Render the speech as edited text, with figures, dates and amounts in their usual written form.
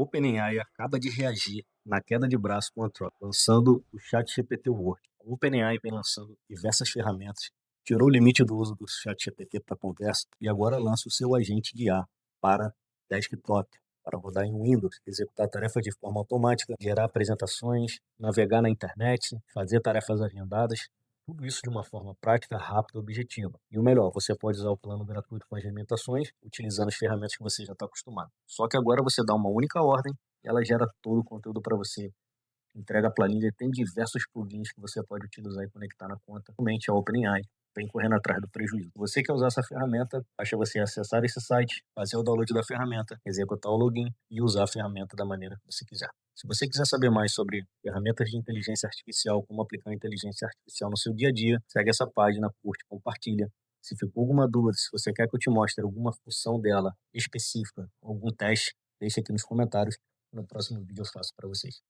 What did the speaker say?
OpenAI acaba de reagir na queda de braço com a Anthropic, lançando o ChatGPT Work. A OpenAI vem lançando diversas ferramentas, tirou o limite do uso do ChatGPT para conversa e agora lança o seu agente de IA para desktop, para rodar em Windows, executar tarefas de forma automática, gerar apresentações, navegar na internet, fazer tarefas agendadas. Tudo isso de uma forma prática, rápida e objetiva. E o melhor, você pode usar o plano gratuito com as limitações, utilizando as ferramentas que você já está acostumado. Só que agora você dá uma única ordem e ela gera todo o conteúdo para você. Entrega a planilha, tem diversos plugins que você pode utilizar e conectar na conta. Realmente a OpenAI vem correndo atrás do prejuízo. Você quer usar essa ferramenta, basta você acessar esse site, fazer o download da ferramenta, executar o login e usar a ferramenta da maneira que você quiser. Se você quiser saber mais sobre ferramentas de inteligência artificial, como aplicar inteligência artificial no seu dia a dia, segue essa página, curte, compartilha. Se ficou alguma dúvida, se você quer que eu te mostre alguma função dela específica, algum teste, deixe aqui nos comentários. No próximo vídeo eu faço para vocês.